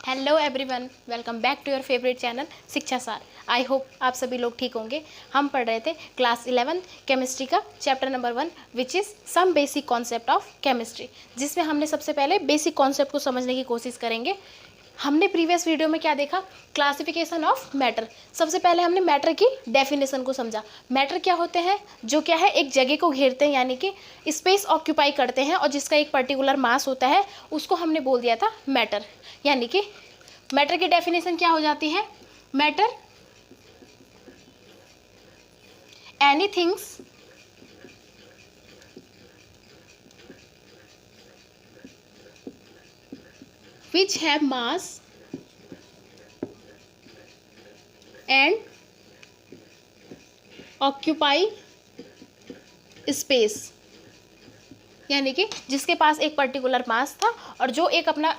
Hello everyone, welcome back to your favourite channel Shiksha Saar. I hope आप सभी लोग ठीक होंगे। हम पढ़ रहे थे क्लास 11 केमिस्ट्री का chapter number 1 which is some basic concept of chemistry, जिसमें हमने सबसे पहले बेसिक कॉन्सेप्ट को समझने की कोशिश करेंगे। हमने प्रीवियस वीडियो में क्या देखा? Classification of matter. सबसे पहले हमने मैटर की डेफिनेशन को समझा। मैटर क्या होते हैं? जो क्या है, एक जगह को घेरते हैं, यानी कि स्पेस ऑक्यूपाई करते हैं और जिसका एक पर्टिकुलर मास होता है, उसको हमने बोल दिया था मैटर। यानी कि मैटर की डेफिनेशन क्या हो जाती है? Matter any things which have mass and occupy space, यानी कि जिसके पास एक पर्टिकुलर मास था और जो एक अपना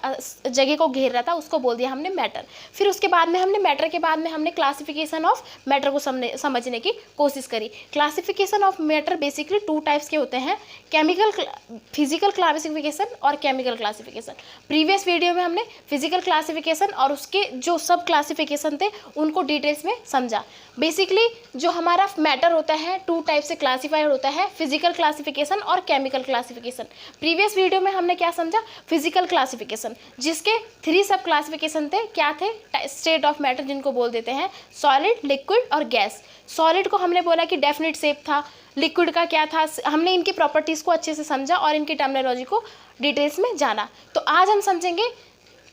जगह को घेर रहा था, उसको बोल दिया हमने मैटर। फिर उसके बाद में हमने मैटर के बाद में हमने क्लासिफिकेशन ऑफ मैटर को समझने की कोशिश करी। Classification of matter basically 2 types के होते हैं, फिजिकल क्लासिफिकेशन और केमिकल क्लासिफिकेशन। प्रीवियस वीडियो में हमने फिजिकल क्लासिफिकेशन और उसके जो सब क्लासिफिकेशन थे उनको डिटेल्स में समझा। बेसिकली जो हमारा मैटर होता है 2 टाइप से क्लासीफाइड होता है, फिजिकल क्लासिफिकेशन और केमिकल क्लासिफिकेशन। प्रीवियस वीडियो में हमने क्या समझा? फिजिकल क्लासिफिकेशन, जिसके 3 सब क्लासिफिकेशन थे। क्या थे? स्टेट ऑफ मैटर, जिनको बोल देते हैं सॉलिड, लिक्विड और गैस। सॉलिड को हमने बोला कि डेफिनेट शेप था, लिक्विड का क्या था, हमने इनकी प्रॉपर्टीज़ को अच्छे से समझा और इनकी टर्मिनोलॉजी को डिटेल्स में जाना। तो आज हम समझेंगे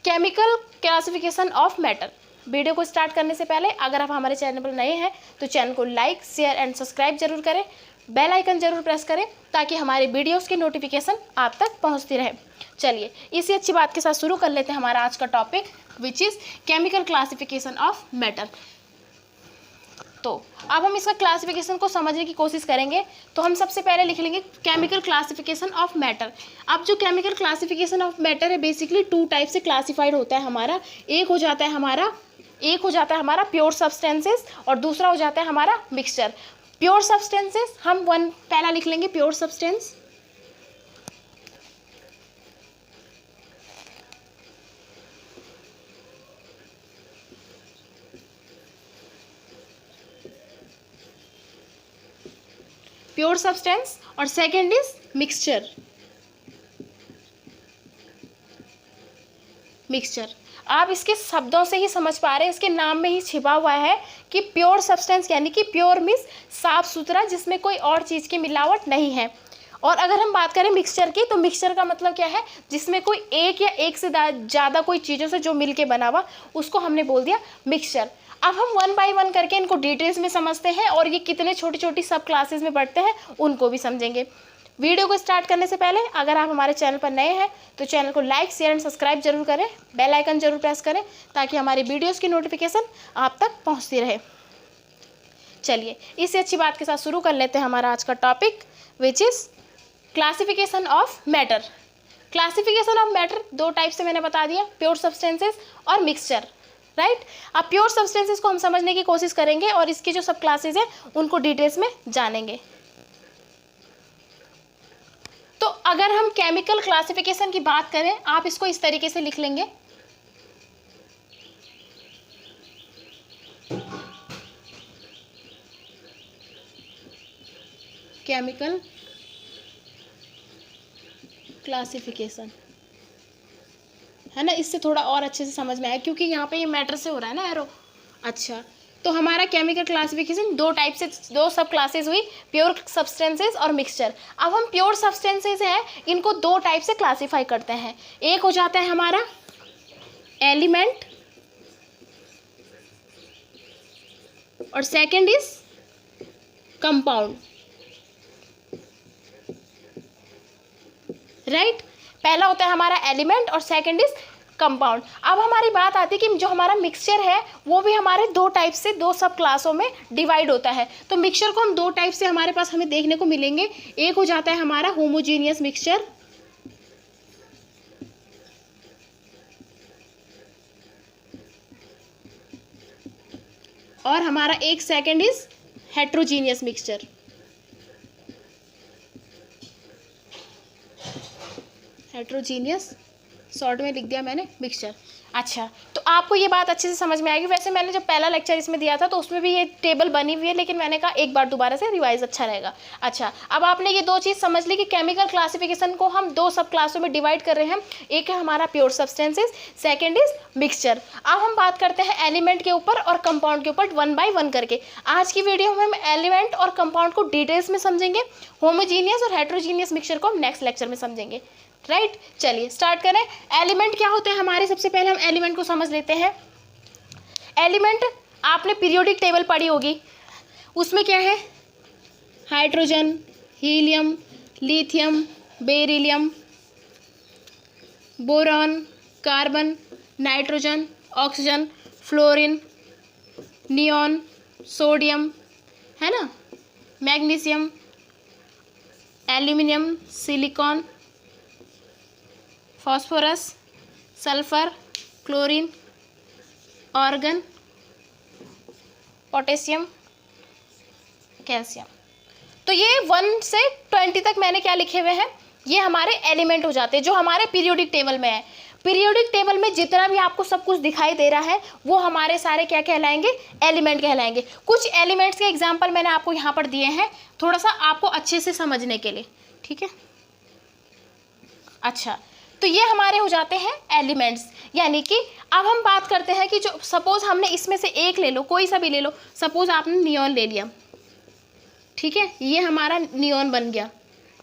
chemical classification of matter. Video को स्टार्ट करने से पहले अगर आप हमारे चैनल पर नए हैं तो चैनल को लाइक, शेयर एंड सब्सक्राइब जरूर करें, बेल आइकन जरूर प्रेस करें ताकि हमारे वीडियोस की नोटिफिकेशन आप तक पहुंचती रहे। चलिए इसी अच्छी बात के साथ शुरू कर लेते हैं हमारा आज का topic, which is chemical classification of matter. तो अब हम इसका क्लासिफिकेशन को समझने की कोशिश करेंगे। तो हम सबसे पहले लिख लेंगे केमिकल क्लासिफिकेशन ऑफ मैटर। अब जो केमिकल क्लासिफिकेशन ऑफ मैटर है बेसिकली 2 टाइप से क्लासिफाइड होता है हमारा। एक हो जाता है हमारा प्योर सब्सटेंसेस और दूसरा हो जाता है हमारा मिक्सचर। प्योर सब्सटेंसेस हम पहला लिख लेंगे प्योर सब्सटेंस। प्योर सब्सटेंस और सेकेंड इज मिक्सचर। आप इसके शब्दों से ही समझ पा रहे हैं, इसके नाम में ही छिपा हुआ है कि प्योर सब्सटेंस, यानी कि प्योर मीन्स साफ सुथरा, जिसमें कोई और चीज़ की मिलावट नहीं है। और अगर हम बात करें मिक्सचर की, तो मिक्सचर का मतलब क्या है? जिसमें कोई एक या एक से ज़्यादा कोई चीज़ों से जो मिलके बना हुआ, उसको हमने बोल दिया मिक्सचर। अब हम 1 बाय 1 करके इनको डिटेल्स में समझते हैं और ये कितने छोटी छोटी सब क्लासेस में बढ़ते हैं उनको भी समझेंगे। वीडियो को स्टार्ट करने से पहले अगर आप हमारे चैनल पर नए हैं तो चैनल को लाइक, शेयर एंड सब्सक्राइब जरूर करें, बेल आइकन जरूर प्रेस करें ताकि हमारी वीडियोस की नोटिफिकेशन आप तक पहुंचती रहे। चलिए इससे अच्छी बात के साथ शुरू कर लेते हैं हमारा आज का topic, which is classification of matter. Classification of matter 2 type से मैंने बता दिया, प्योर सब्सटेंसेस और मिक्सचर, राइट। अब प्योर सब्सटेंसेस को हम समझने की कोशिश करेंगे और इसकी जो सब क्लासेज हैं उनको डिटेल्स में जानेंगे। तो अगर हम केमिकल क्लासिफिकेशन की बात करें, आप इसको इस तरीके से लिख लेंगे, केमिकल क्लासिफिकेशन, है ना। इससे थोड़ा और अच्छे से समझ में आया क्योंकि यहाँ पे ये मैटर से हो रहा है ना एरो। अच्छा, तो हमारा केमिकल क्लासिफिकेशन 2 टाइप से, 2 सब क्लासेस हुई, प्योर सब्सटेंसेस और मिक्सचर। अब हम प्योर सब्सटेंसेस हैं, इनको 2 टाइप से क्लासीफाई करते हैं। एक हो जाता है हमारा एलिमेंट और सेकंड इज कंपाउंड, राइट। पहला होता है हमारा एलिमेंट और सेकंड इज कंपाउंड। अब हमारी बात आती है कि जो हमारा मिक्सचर है वो भी हमारे 2 टाइप से, 2 सब क्लासों में डिवाइड होता है। तो मिक्सचर को हम 2 टाइप से हमारे पास हमें देखने को मिलेंगे। एक हो जाता है हमारा होमोजीनियस मिक्सचर और हमारा एक second is heterogeneous mixture. Heterogeneous short में लिख दिया मैंने मिक्सचर। अच्छा, तो आपको ये बात अच्छे से समझ में आएगी। वैसे मैंने जब पहला लेक्चर इसमें दिया था तो उसमें भी ये टेबल बनी हुई है, लेकिन मैंने कहा एक बार दोबारा से रिवाइज अच्छा रहेगा। अच्छा, अब आपने ये दो चीज़ समझ ली कि केमिकल क्लासिफिकेशन को हम दो सब क्लासों में डिवाइड कर रहे हैं। एक है हमारा pure substances, second is mixture. अब हम बात करते हैं एलिमेंट के ऊपर और कंपाउंड के ऊपर वन बाय वन करके। आज की वीडियो में हम एलिमेंट और कंपाउंड को डिटेल्स में समझेंगे, होमोजीनियस और हेट्रोजीनियस मिक्सचर को हम नेक्स्ट लेक्चर में समझेंगे। राइट, चलिए स्टार्ट करें। एलिमेंट क्या होते हैं हमारे, सबसे पहले हम एलिमेंट को समझ लेते हैं। एलिमेंट आपने पीरियोडिक टेबल पढ़ी होगी, उसमें क्या है, hydrogen, helium, lithium, beryllium, boron, carbon, nitrogen, oxygen, fluorine, neon, sodium, है ना, magnesium, aluminium, silicon, phosphorus, sulphur, chlorine, organ, potassium, calcium. तो ये 1 से 20 तक मैंने क्या लिखे हुए हैं, ये हमारे एलिमेंट हो जाते हैं जो हमारे पीरियोडिक टेबल में है। पीरियोडिक टेबल में जितना भी आपको सब कुछ दिखाई दे रहा है वो हमारे सारे क्या कहलाएंगे, एलिमेंट कहलाएंगे। कुछ एलिमेंट्स के एग्जाम्पल मैंने आपको यहाँ पर दिए हैं, थोड़ा सा आपको अच्छे से समझने के लिए, ठीक है। अच्छा, तो ये हमारे हो जाते हैं एलिमेंट्स। यानी कि अब हम बात करते हैं कि जो सपोज हमने इसमें से एक ले लो, कोई सा भी ले लो, सपोज आपने नियॉन ले लिया, ठीक है, ये हमारा नियॉन बन गया,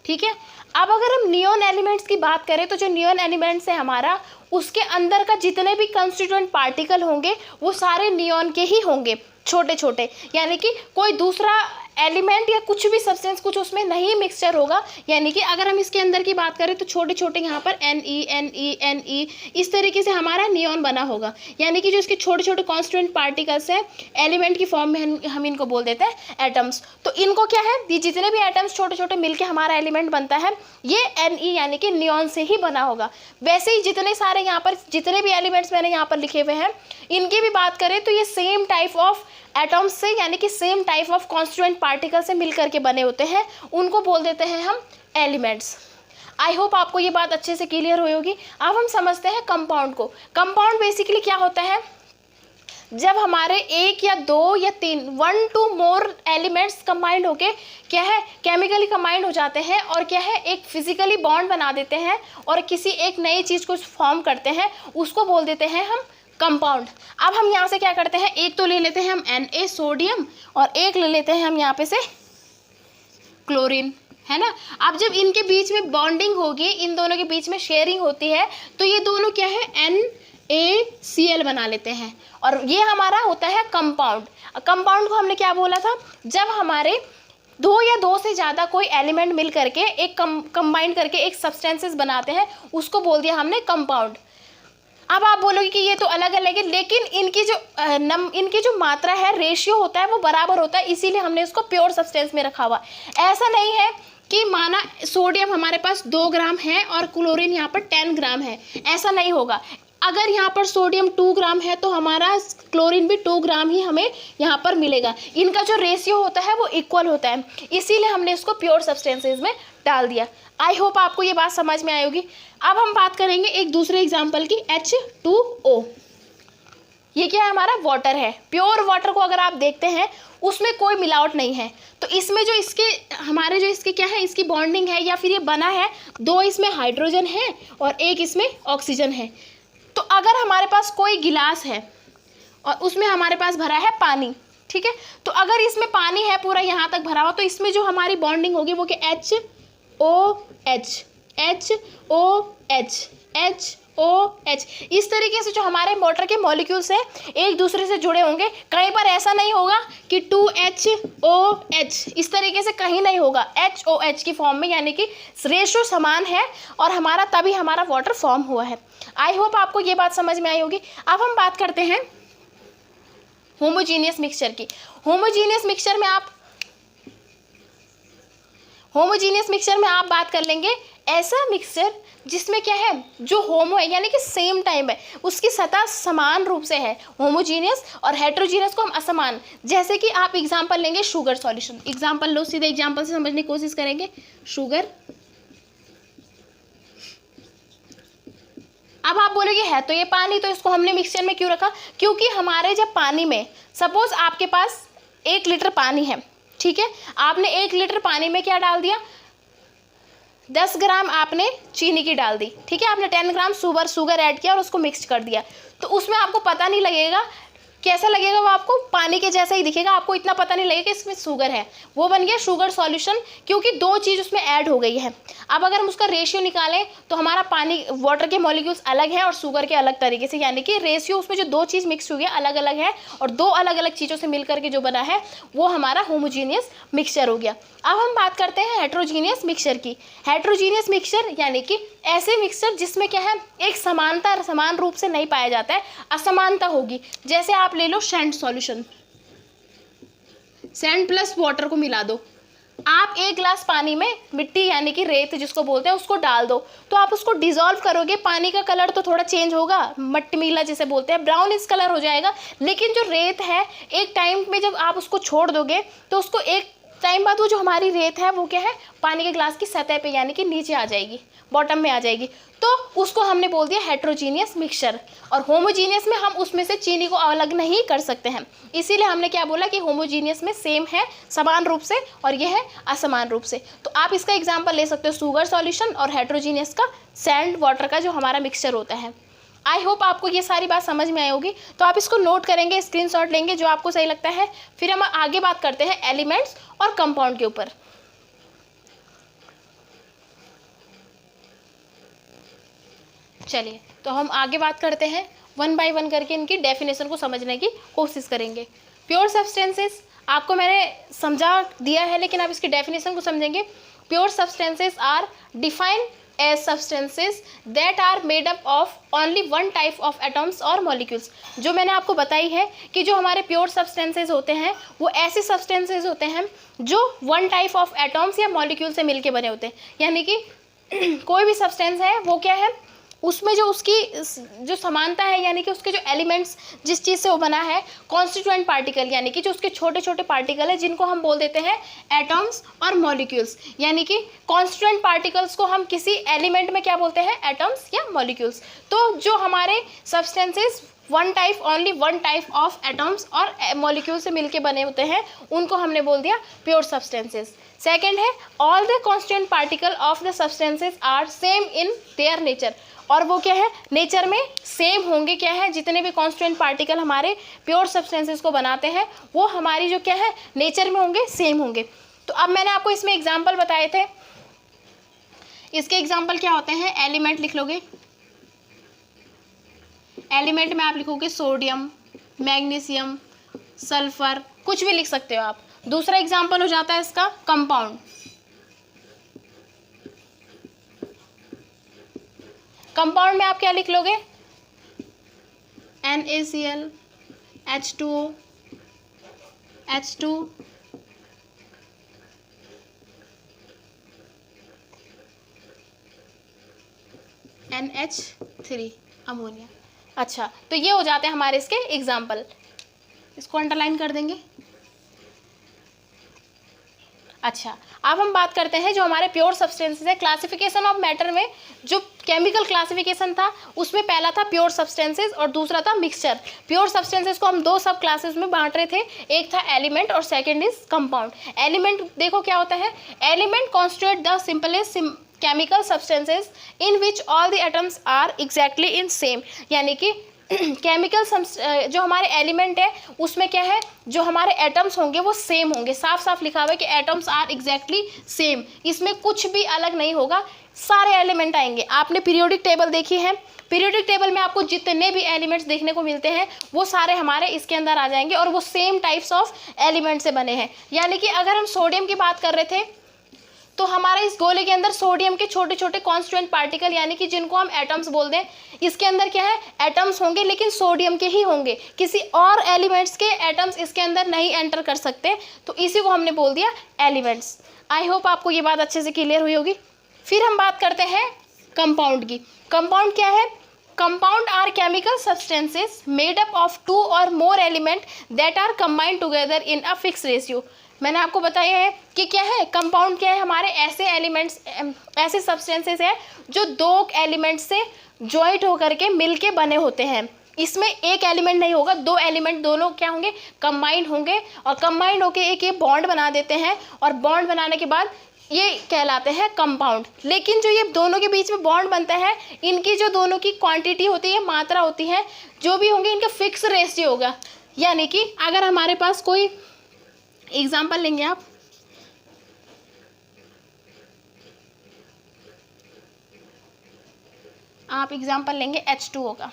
ठीक है। अब अगर हम नियॉन एलिमेंट्स की बात करें तो जो नियॉन एलिमेंट्स है हमारा, उसके अंदर का जितने भी कंस्टिट्यूएंट पार्टिकल होंगे वो सारे नियॉन के ही होंगे, छोटे छोटे। यानी कि कोई दूसरा एलिमेंट या कुछ भी सब्सटेंस कुछ उसमें नहीं मिक्सचर होगा। यानी कि अगर हम इसके अंदर की बात करें तो छोटे छोटे यहाँ पर Ne इस तरीके से हमारा नियॉन बना होगा। यानी कि जो इसके छोटे छोटे कॉन्स्टिट्यूएंट पार्टिकल्स हैं एलिमेंट की फॉर्म में हम इनको बोल देते हैं एटम्स। तो इनको क्या है, ये जितने भी एटम्स छोटे छोटे मिलके हमारा एलिमेंट बनता है ये Ne यानी कि नियॉन से ही बना होगा। वैसे ही जितने सारे यहाँ पर जितने भी एलिमेंट्स मैंने यहाँ पर लिखे हुए हैं इनकी भी बात करें तो ये सेम टाइप ऑफ एटम्स से यानी कि same type of constituent particle से मिलकर के बने होते हैं, उनको बोल देते हैं हम एलिमेंट्स। आई होप आपको ये बात अच्छे से क्लियर हुई होगी। अब हम समझते हैं कंपाउंड को। कंपाउंड बेसिकली क्या होता है, जब हमारे एक या दो या तीन 1 to more एलिमेंट्स कंबाइंड होके क्या है, केमिकली कंबाइंड हो जाते हैं और क्या है, एक फिजिकली बॉन्ड बना देते हैं और किसी एक नई चीज़ को फॉर्म करते हैं, उसको बोल देते हैं हम कंपाउंड। अब हम यहाँ से क्या करते हैं, एक तो ले लेते हैं हम Na सोडियम और एक ले लेते हैं हम यहाँ पे से क्लोरीन, है ना। अब जब इनके बीच में बॉन्डिंग होगी, इन दोनों के बीच में शेयरिंग होती है तो ये दोनों क्या है, NaCl बना लेते हैं और ये हमारा होता है कंपाउंड। कंपाउंड को हमने क्या बोला था, जब हमारे दो या दो से ज़्यादा कोई एलिमेंट मिल करके एक कंबाइन करके एक सब्सटेंसेस बनाते हैं, उसको बोल दिया हमने कंपाउंड। अब आप बोलोगे कि ये तो अलग अलग है, लेकिन इनकी जो मात्रा है, रेशियो होता है वो बराबर होता है, इसीलिए हमने इसको प्योर सब्सटेंस में रखा हुआ। ऐसा नहीं है कि माना सोडियम हमारे पास 2 ग्राम है और क्लोरीन यहाँ पर 10 ग्राम है, ऐसा नहीं होगा। अगर यहाँ पर सोडियम 2 ग्राम है तो हमारा क्लोरीन भी 2 ग्राम ही हमें यहाँ पर मिलेगा। इनका जो रेशियो होता है वो इक्वल होता है, इसीलिए हमने इसको प्योर सब्सटेंसेस में डाल दिया। आई होप आपको ये बात समझ में आई होगी। अब हम बात करेंगे एक दूसरे एग्जाम्पल की, H2O। ये क्या है, हमारा वाटर है। प्योर वाटर को अगर आप देखते हैं उसमें कोई मिलावट नहीं है। तो इसमें जो इसके हमारे जो इसके क्या है, इसकी बॉन्डिंग है या फिर ये बना है, 2 इसमें हाइड्रोजन है और 1 इसमें ऑक्सीजन है। तो अगर हमारे पास कोई गिलास है और उसमें हमारे पास भरा है पानी, ठीक है, तो अगर इसमें पानी है पूरा यहाँ तक भरा हुआ तो इसमें जो हमारी बॉन्डिंग होगी वो क्या, HOH HOH HOH। इस तरीके से जो हमारे वाटर के मॉलिक्यूल्स हैं एक दूसरे से जुड़े होंगे। कहीं पर ऐसा नहीं होगा कि 2HOH, इस तरीके से कहीं नहीं होगा, HOH की फॉर्म में, यानी कि रेशो समान है और हमारा तभी हमारा वाटर फॉर्म हुआ है। आई होप आपको ये बात समझ में आई होगी। अब हम बात करते हैं होमोजीनियस मिक्सचर की। होमोजीनियस मिक्सचर में आप बात कर लेंगे ऐसा मिक्सचर जिसमें क्या है, जो होमो है यानी कि सेम टाइम है, उसकी सतह समान रूप से है। होमोजीनियस और हेट्रोजीनियस को हम असमान। जैसे कि आप एग्जांपल लेंगे शुगर सॉल्यूशन, एग्जांपल लो, सीधे एग्जांपल से समझने की कोशिश करेंगे। शुगर अब आप बोलोगे है तो ये पानी, तो इसको हमने मिक्सचर में क्यों रखा? क्योंकि हमारे जब पानी में, सपोज आपके पास 1 लीटर पानी है, ठीक है, आपने 1 लीटर पानी में क्या डाल दिया, 10 ग्राम आपने चीनी की डाल दी, ठीक है, आपने 10 ग्राम शुगर ऐड किया और उसको मिक्स कर दिया, तो उसमें आपको पता नहीं लगेगा, कैसा लगेगा वो, आपको पानी के जैसा ही दिखेगा, आपको इतना पता नहीं लगेगा कि इसमें शुगर है, वो बन गया शुगर सॉल्यूशन, क्योंकि 2 चीज़ उसमें ऐड हो गई है। अब अगर हम उसका रेशियो निकालें तो हमारा पानी, वाटर के मॉलिक्यूल्स अलग हैं और शुगर के अलग तरीके से, यानी कि रेशियो उसमें जो 2 चीज़ मिक्स हुई है अलग अलग है, और 2 अलग अलग चीज़ों से मिलकर के जो बना है वो हमारा होमोजीनियस मिक्सचर हो गया। अब हम बात करते हैं हेट्रोजीनियस मिक्सचर की। हेट्रोजीनियस मिक्सचर यानी कि ऐसे मिक्सचर जिसमें क्या है, एक समानता समान रूप से नहीं पाया जाता है, असमानता होगी। जैसे आप ले लो sand solution, sand plus water को मिला दो, आप 1 गिलास पानी में मिट्टी यानी कि रेत जिसको बोलते हैं उसको डाल दो, तो आप उसको डिसॉल्व करोगे, पानी का कलर तो थोड़ा चेंज होगा, मटमीला जिसे बोलते हैं, ब्राउन इस कलर हो जाएगा, लेकिन जो रेत है एक टाइम में जब आप उसको छोड़ दोगे तो उसको एक टाइम बाद वो जो हमारी रेत है वो क्या है, पानी के ग्लास की सतह पे यानी कि नीचे आ जाएगी, बॉटम में आ जाएगी, तो उसको हमने बोल दिया हेट्रोजीनियस मिक्सचर। और होमोजीनियस में हम उसमें से चीनी को अलग नहीं कर सकते हैं, इसीलिए हमने क्या बोला कि होमोजीनियस में सेम है समान रूप से और ये है असमान रूप से। तो आप इसका एग्जाम्पल ले सकते हो शुगर सॉल्यूशन और हेट्रोजीनियस का सैंड वाटर का जो हमारा मिक्सचर होता है। आई होप आपको ये सारी बात समझ में आई होगी, तो आप इसको नोट करेंगे, स्क्रीनशॉट लेंगे जो आपको सही लगता है। फिर हम आगे बात करते हैं एलिमेंट्स और कंपाउंड के ऊपर। चलिए तो हम आगे बात करते हैं, 1 बाय 1 करके इनकी डेफिनेशन को समझने की कोशिश करेंगे। प्योर सब्सटेंसेस आपको मैंने समझा दिया है, लेकिन आप इसकी डेफिनेशन को समझेंगे। Pure substances are defined as substances that are made up of only one type of atoms or molecules। जो मैंने आपको बताई है कि जो हमारे प्योर सब्सटेंसेस होते हैं वो ऐसे सब्सटेंसेस होते हैं जो 1 टाइप ऑफ एटॉम्स या मॉलिक्यूल से मिलके बने होते हैं, यानी कि कोई भी सब्सटेंस है वो क्या है, उसमें जो उसकी जो समानता है, यानी कि उसके जो एलिमेंट्स जिस चीज़ से वो बना है, कॉन्स्टिट्यूएंट पार्टिकल यानी कि जो उसके छोटे छोटे पार्टिकल है जिनको हम बोल देते हैं एटम्स और मॉलिक्यूल्स, यानी कि कॉन्स्टिट्यूएंट पार्टिकल्स को हम किसी एलिमेंट में क्या बोलते हैं, एटम्स या मॉलिक्यूल्स। तो जो हमारे substances only one type of atoms और मॉलिक्यूल से मिलके बने होते हैं उनको हमने बोल दिया प्योर सब्सटेंसेस। सेकेंड है all the constituent particle of the substances are same in their nature, और वो क्या है, नेचर में सेम होंगे। क्या है, जितने भी कॉन्स्टिट्यूएंट पार्टिकल हमारे प्योर सब्सटेंसेस को बनाते हैं वो हमारी जो क्या है, नेचर में होंगे, सेम होंगे। तो अब मैंने आपको इसमें एग्जाम्पल बताए थे, इसके एग्जाम्पल क्या होते हैं, एलिमेंट लिख लोगे, एलिमेंट में आप लिखोगे सोडियम, मैग्नीशियम, सल्फर, कुछ भी लिख सकते हो आप। दूसरा एग्जाम्पल हो जाता है इसका कंपाउंड, कंपाउंड में आप क्या लिख लोगे, NaCl, H2O, H2, NH3 ammonia. अच्छा, तो ये हो जाते हैं हमारे इसके एग्जाम्पल, इसको अंडरलाइन कर देंगे। अच्छा, अब हम बात करते हैं जो हमारे प्योर सब्सटेंसेस है। क्लासिफिकेशन ऑफ मैटर में जो केमिकल क्लासिफिकेशन था उसमें पहला था प्योर सब्सटेंसेस और दूसरा था मिक्सचर। प्योर सब्सटेंसेस को हम 2 सब क्लासेस में बांट रहे थे, एक था एलिमेंट और सेकंड इज कंपाउंड। एलिमेंट देखो क्या होता है, element constitute the simplest chemical substances in which all the atoms are exactly in same, यानी कि केमिकल जो हमारे एलिमेंट है उसमें क्या है, जो हमारे एटम्स होंगे वो सेम होंगे, साफ साफ लिखा हुआ है कि एटम्स आर एग्जैक्टली सेम, इसमें कुछ भी अलग नहीं होगा, सारे एलिमेंट आएंगे। आपने पीरियोडिक टेबल देखी है, पीरियोडिक टेबल में आपको जितने भी एलिमेंट्स देखने को मिलते हैं वो सारे हमारे इसके अंदर आ जाएंगे और वो सेम टाइप्स ऑफ एलिमेंट से बने हैं। यानी कि अगर हम सोडियम की बात कर रहे थे तो हमारे इस गोले के अंदर सोडियम के छोटे छोटे कॉन्स्टिट्यूएंट पार्टिकल यानी कि जिनको हम एटम्स बोल दें, इसके अंदर क्या है, एटम्स होंगे लेकिन सोडियम के ही होंगे, किसी और एलिमेंट्स के एटम्स इसके अंदर नहीं एंटर कर सकते, तो इसी को हमने बोल दिया एलिमेंट्स। आई होप आपको ये बात अच्छे से क्लियर हुई होगी। फिर हम बात करते हैं कंपाउंड की। कंपाउंड क्या है, compound are chemical substances made up of 2 और more element that are combined together in a fix ratio. मैंने आपको बताया है कि क्या है कंपाउंड, क्या है हमारे ऐसे एलिमेंट्स, ऐसे सब्सटेंसेस है जो 2 एलिमेंट से जॉइंट होकर के मिल के बने होते हैं। इसमें एक एलिमेंट नहीं होगा, 2 एलिमेंट दोनों क्या होंगे, कंबाइंड होंगे, और कंबाइंड होके एक ये बॉन्ड बना देते हैं, और बॉन्ड बनाने के बाद ये कहलाते हैं कंपाउंड। लेकिन जो ये दोनों के बीच में बॉन्ड बनता है, इनकी जो दोनों की क्वांटिटी होती है, मात्रा होती है, जो भी होंगे इनका फिक्स रेशियो होगा। यानी कि अगर हमारे पास कोई एग्जाम्पल लेंगे, आप एग्जाम्पल लेंगे H2O का,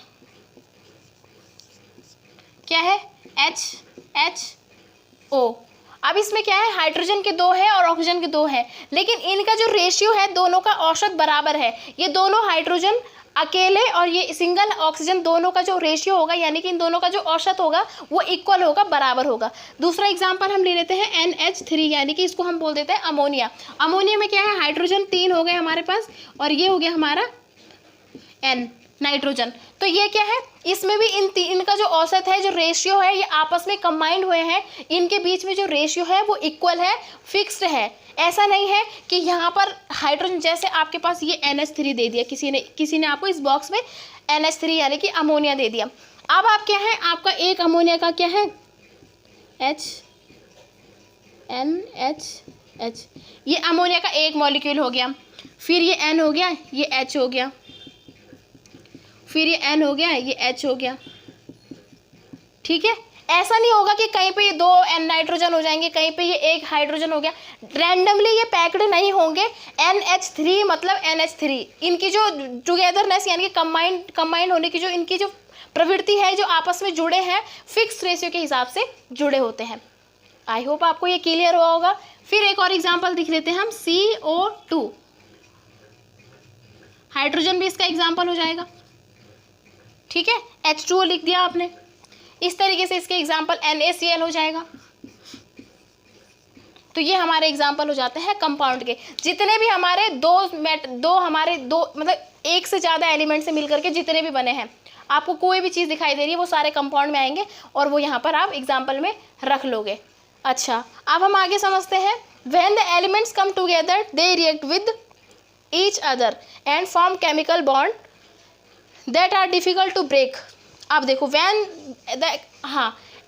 क्या है HO। अब इसमें क्या है, हाइड्रोजन के 2 है और ऑक्सीजन के 2 है, लेकिन इनका जो रेशियो है दोनों का औसत बराबर है। ये दोनों हाइड्रोजन अकेले और ये सिंगल ऑक्सीजन, दोनों का जो रेशियो होगा यानी कि इन दोनों का जो औसत होगा वो इक्वल होगा, बराबर होगा। दूसरा एग्जांपल हम ले लेते हैं NH3, यानी कि इसको हम बोल देते हैं अमोनिया। अमोनिया में क्या है, हाइड्रोजन 3 हो गए हमारे पास, और ये हो गया हमारा N नाइट्रोजन। तो ये क्या है, इसमें भी इनका जो औसत है, जो रेशियो है, ये आपस में कंबाइंड हुए हैं, इनके बीच में जो रेशियो है वो इक्वल है, फिक्स्ड है। ऐसा नहीं है कि यहाँ पर हाइड्रोजन, जैसे आपके पास ये NH3 दे दिया किसी ने आपको इस बॉक्स में NH3 यानी कि अमोनिया दे दिया। अब आप क्या है, आपका एक अमोनिया का क्या है NH, ये अमोनिया का एक मॉलिक्यूल हो गया, फिर ये N हो गया, ये H हो गया, फिर ये N हो गया, ये H हो गया। ठीक है, ऐसा नहीं होगा कि कहीं पे ये 2 N नाइट्रोजन हो जाएंगे, कहीं पे ये एक हाइड्रोजन हो गया, रैंडमली ये पैक्ड नहीं होंगे। NH3 मतलब NH3, इनकी जो टुगेदरनेस यानी कि कंबाइंड होने की जो इनकी जो प्रवृत्ति है, जो आपस में जुड़े हैं, फिक्स रेशियो के हिसाब से जुड़े होते हैं। आई होप आपको ये क्लियर हुआ होगा। फिर एक और एग्जाम्पल दिख लेते हैं हम, CO2, हाइड्रोजन भी इसका एग्जाम्पल हो जाएगा। ठीक है, H2O लिख दिया आपने। इस तरीके से इसके एग्जाम्पल NaCl हो जाएगा। तो ये हमारे एग्जाम्पल हो जाते हैं कंपाउंड के। जितने भी हमारे दो मतलब एक से ज़्यादा एलिमेंट से मिलकर के जितने भी बने हैं, आपको कोई भी चीज़ दिखाई दे रही है वो सारे कंपाउंड में आएंगे, और वो यहाँ पर आप एग्जाम्पल में रख लोगे। अच्छा, अब हम आगे समझते हैं। When the elements come together they react with each other and form chemical bond that are difficult to break. अब देखो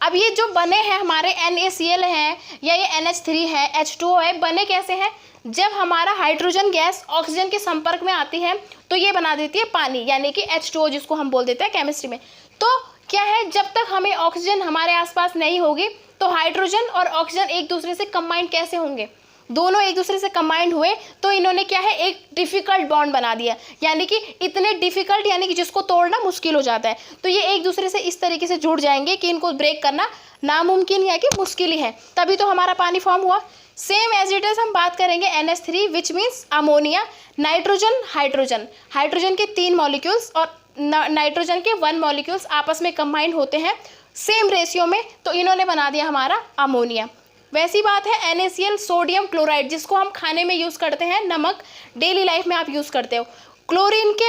अब ये जो बने हैं हमारे NaCl है या ये NH3 है, H2O है, बने कैसे हैं, जब हमारा हाइड्रोजन गैस ऑक्सीजन के संपर्क में आती है तो ये बना देती है पानी, यानी कि H2O, जिसको हम बोल देते हैं केमिस्ट्री में। तो क्या है, जब तक हमें ऑक्सीजन हमारे आसपास नहीं होगी तो हाइड्रोजन और ऑक्सीजन एक दूसरे से कंबाइंड कैसे होंगे, दोनों एक दूसरे से कंबाइंड हुए तो इन्होंने क्या है, एक डिफ़िकल्ट बॉन्ड बना दिया, यानी कि इतने डिफ़िकल्ट यानी कि जिसको तोड़ना मुश्किल हो जाता है। तो ये एक दूसरे से इस तरीके से जुड़ जाएंगे कि इनको ब्रेक करना नामुमकिन या कि मुश्किल ही है, तभी तो हमारा पानी फॉर्म हुआ। सेम एज इट इज हम बात करेंगे NH3 which means ammonia, nitrogen hydrogen, hydrogen के 3 मॉलिक्यूल्स और नाइट्रोजन के 1 मॉलिक्यूल्स आपस में कंबाइंड होते हैं सेम रेशियो में, तो इन्होंने बना दिया हमारा अमोनिया। वैसी बात है NaCl सोडियम क्लोराइड, जिसको हम खाने में यूज़ करते हैं, नमक डेली लाइफ में आप यूज़ करते हो। क्लोरीन के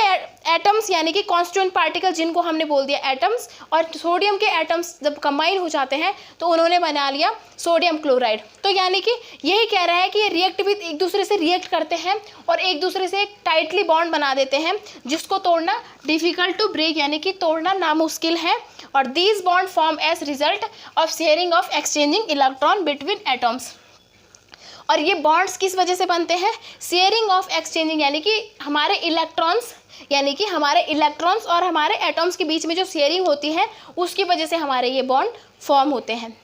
एटम्स यानी कि कॉन्स्टिट्यूएंट पार्टिकल, जिनको हमने बोल दिया एटम्स, और सोडियम के एटम्स जब कंबाइन हो जाते हैं तो उन्होंने बना लिया सोडियम क्लोराइड। तो यानी कि यही कह रहा है कि ये रिएक्ट विद एक दूसरे से रिएक्ट करते हैं और एक दूसरे से एक टाइटली बॉन्ड बना देते हैं, जिसको तोड़ना डिफ़िकल्ट टू ब्रेक यानी कि तोड़ना नामुश्किल है। और these bond form as result of sharing of exchanging electron between atoms. और ये बॉन्ड्स किस वजह से बनते हैं, शेयरिंग ऑफ एक्सचेंजिंग, यानी कि हमारे इलेक्ट्रॉन्स और हमारे एटम्स के बीच में जो शेयरिंग होती है उसकी वजह से हमारे ये बॉन्ड फॉर्म होते हैं।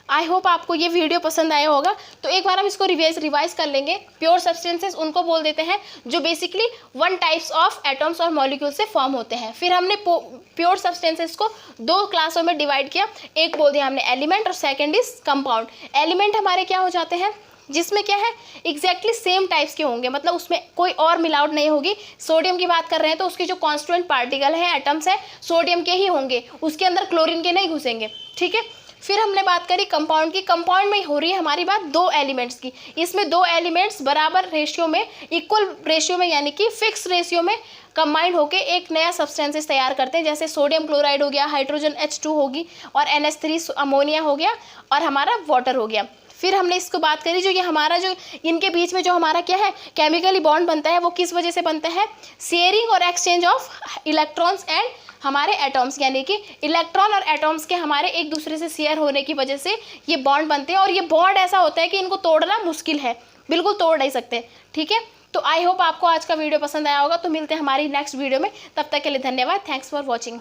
आई होप आपको ये वीडियो पसंद आया होगा। तो एक बार हम इसको रिवाइज कर लेंगे। प्योर सब्सटेंसेस उनको बोल देते हैं जो बेसिकली 1 टाइप्स ऑफ एटम्स और मॉलिक्यूल से फॉर्म होते हैं। फिर हमने प्योर सब्सटेंसेस को 2 क्लासों में डिवाइड किया, एक बोल दिया हमने एलिमेंट और सेकेंड इज कंपाउंड। एलिमेंट हमारे क्या हो जाते हैं, जिसमें क्या है एग्जैक्टली सेम टाइप्स के होंगे, मतलब उसमें कोई और मिलावट नहीं होगी। सोडियम की बात कर रहे हैं तो उसके जो कॉन्स्टिट्यूएंट पार्टिकल हैं, एटम्स हैं, सोडियम के ही होंगे, उसके अंदर क्लोरीन के नहीं घुसेंगे। ठीक है, फिर हमने बात करी कंपाउंड की। कंपाउंड में हो रही है हमारी बात 2 एलिमेंट्स की। इसमें 2 एलिमेंट्स बराबर रेशियो में, इक्वल रेशियो में यानी कि फिक्स रेशियो में कंबाइंड होकर एक नया सब्सटेंसेस तैयार करते हैं, जैसे सोडियम क्लोराइड हो गया, हाइड्रोजन H2 होगी, और NH3 अमोनिया हो गया, और हमारा वाटर हो गया। फिर हमने इसको बात करी जो ये हमारा जो इनके बीच में जो हमारा क्या है केमिकली बॉन्ड बनता है, वो किस वजह से बनता है, शेयरिंग और एक्सचेंज ऑफ इलेक्ट्रॉन्स एंड हमारे एटॉम्स, यानी कि इलेक्ट्रॉन और एटॉम्स के हमारे एक दूसरे से शेयर होने की वजह से ये बॉन्ड बनते हैं। और ये बॉन्ड ऐसा होता है कि इनको तोड़ना मुश्किल है, बिल्कुल तोड़ नहीं सकते। ठीक है, तो आई होप आपको आज का वीडियो पसंद आया होगा। तो मिलते हैं हमारी नेक्स्ट वीडियो में, तब तक के लिए धन्यवाद। Thanks for watching.